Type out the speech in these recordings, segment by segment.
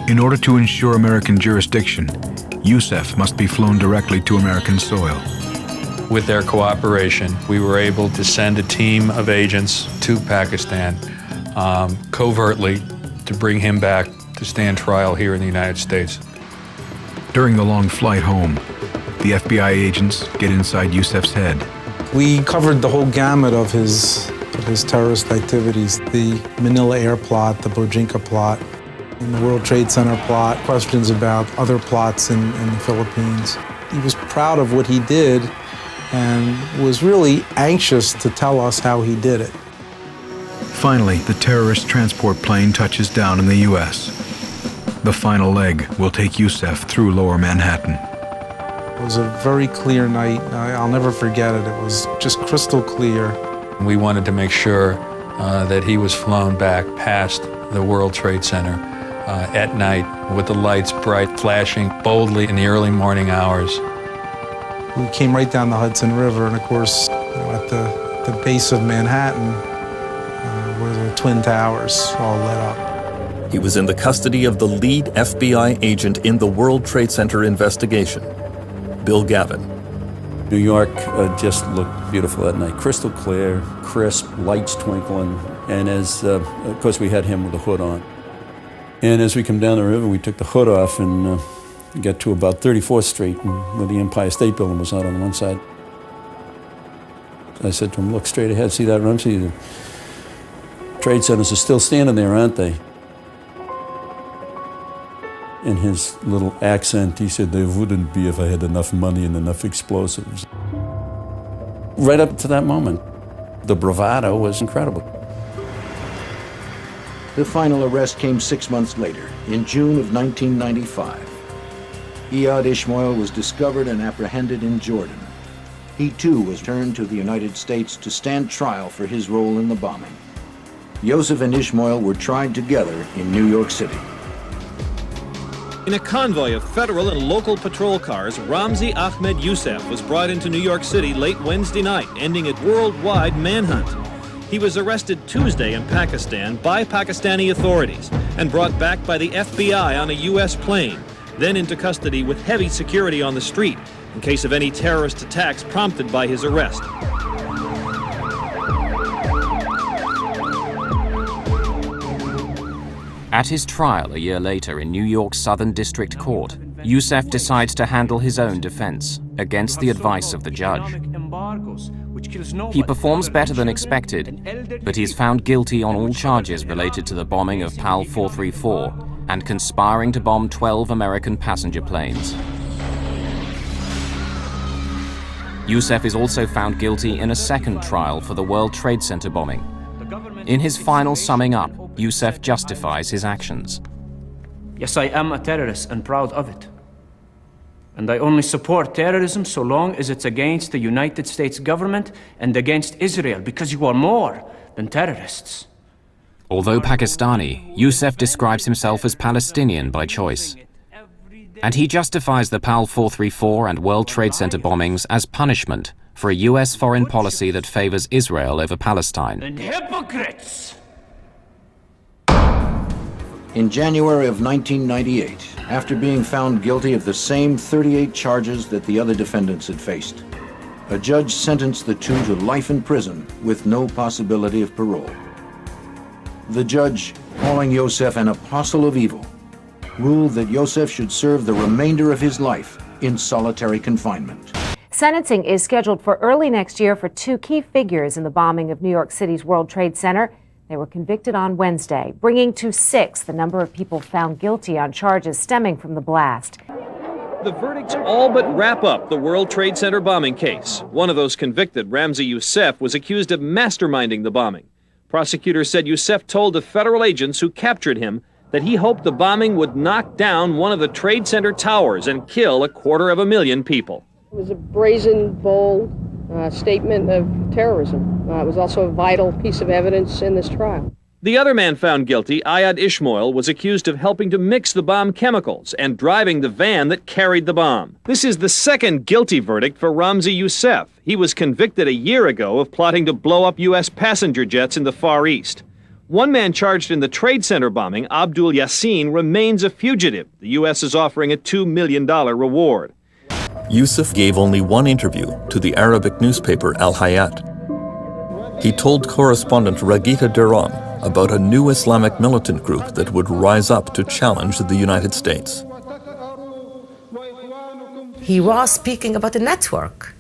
In order to ensure American jurisdiction, Yousef must be flown directly to American soil. With their cooperation, we were able to send a team of agents to Pakistan covertly to bring him back to stand trial here in the United States. During the long flight home, the FBI agents get inside Yousef's head. We covered the whole gamut of his terrorist activities, the Manila air plot, the Bojinka plot, and the World Trade Center plot, questions about other plots in the Philippines. He was proud of what he did and was really anxious to tell us how he did it. Finally, the terrorist transport plane touches down in the U.S. The final leg will take Yousef through Lower Manhattan. It was a very clear night. I'll never forget it. It was just crystal clear. We wanted to make sure that he was flown back past the World Trade Center at night with the lights bright, flashing boldly in the early morning hours. We came right down the Hudson River, and of course, at the base of Manhattan were the Twin Towers all lit up. He was in the custody of the lead FBI agent in the World Trade Center investigation, Bill Gavin. New York just looked beautiful that night. Crystal clear, crisp, lights twinkling, and of course we had him with the hood on. And as we come down the river, we took the hood off and get to about 34th Street, where the Empire State Building was out on one side. I said to him, look straight ahead, see that, Ramzi? The trade centers are still standing there, aren't they? In his little accent, he said, they wouldn't be if I had enough money and enough explosives. Right up to that moment, the bravado was incredible. The final arrest came 6 months later, in June of 1995. Iyad Ishmael was discovered and apprehended in Jordan. He too was returned to the United States to stand trial for his role in the bombing. Yousef and Ishmael were tried together in New York City. In a convoy of federal and local patrol cars, Ramzi Ahmed Yousef was brought into New York City late Wednesday night, ending a worldwide manhunt. He was arrested Tuesday in Pakistan by Pakistani authorities and brought back by the FBI on a U.S. plane, then into custody with heavy security on the street in case of any terrorist attacks prompted by his arrest. At his trial a year later in New York's Southern District Court, Yousef decides to handle his own defense against the advice of the judge. He performs better than expected, but he's found guilty on all charges related to the bombing of PAL 434 and conspiring to bomb 12 American passenger planes. Yousef is also found guilty in a second trial for the World Trade Center bombing. In his final summing up, Yousef justifies his actions. Yes, I am a terrorist and proud of it. And I only support terrorism so long as it's against the United States government and against Israel, because you are more than terrorists. Although Pakistani, Yousef describes himself as Palestinian by choice. And he justifies the PAL 434 and World Trade Center bombings as punishment for a U.S. foreign policy that favors Israel over Palestine. And hypocrites! In January of 1998, after being found guilty of the same 38 charges that the other defendants had faced, a judge sentenced the two to life in prison with no possibility of parole. The judge, calling Yousef an apostle of evil, ruled that Yousef should serve the remainder of his life in solitary confinement. Sentencing is scheduled for early next year for two key figures in the bombing of New York City's World Trade Center. They were convicted on Wednesday, bringing to 6 the number of people found guilty on charges stemming from the blast. The verdicts all but wrap up the World Trade Center bombing case. One of those convicted, Ramzi Yousef, was accused of masterminding the bombing. Prosecutors said Yousef told the federal agents who captured him that he hoped the bombing would knock down one of the Trade Center towers and kill 250,000 people. It was a brazen, bold statement of terrorism. It was also a vital piece of evidence in this trial. The other man found guilty, Iyad Ishmael, was accused of helping to mix the bomb chemicals and driving the van that carried the bomb. This is the second guilty verdict for Ramzi Yousef. He was convicted a year ago of plotting to blow up U.S. passenger jets in the Far East. One man charged in the Trade Center bombing, Abdul Yassin, remains a fugitive. The U.S. is offering a $2 million reward. Yousef gave only one interview to the Arabic newspaper Al Hayat. He told correspondent Ragita Durong about a new Islamic militant group that would rise up to challenge the United States. He was speaking about a network,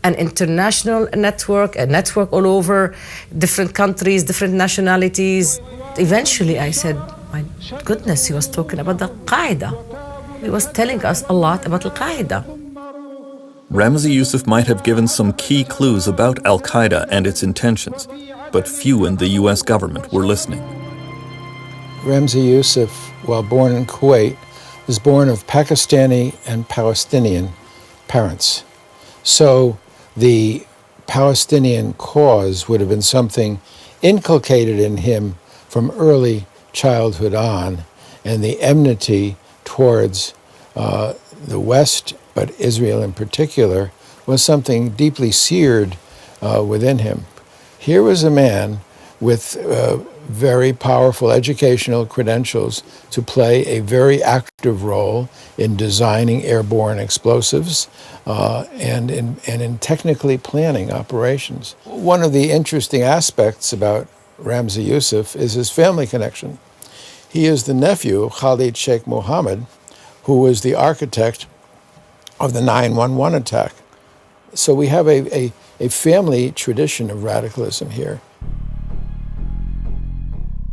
an international network, a network all over different countries, different nationalities. Eventually I said, my goodness, he was talking about Al-Qaeda. He was telling us a lot about Al-Qaeda. Ramzi Yousef might have given some key clues about Al-Qaeda and its intentions, but few in the US government were listening. Ramzi Yousef, while born in Kuwait, was born of Pakistani and Palestinian parents. So the Palestinian cause would have been something inculcated in him from early childhood on, and the enmity towards the West, but Israel in particular, was something deeply seared within him. Here was a man with very powerful educational credentials to play a very active role in designing airborne explosives and in technically planning operations. One of the interesting aspects about Ramzi Yousef is his family connection. He is the nephew of Khalid Sheikh Mohammed, who was the architect of the 9/11 attack. So we have a family tradition of radicalism here.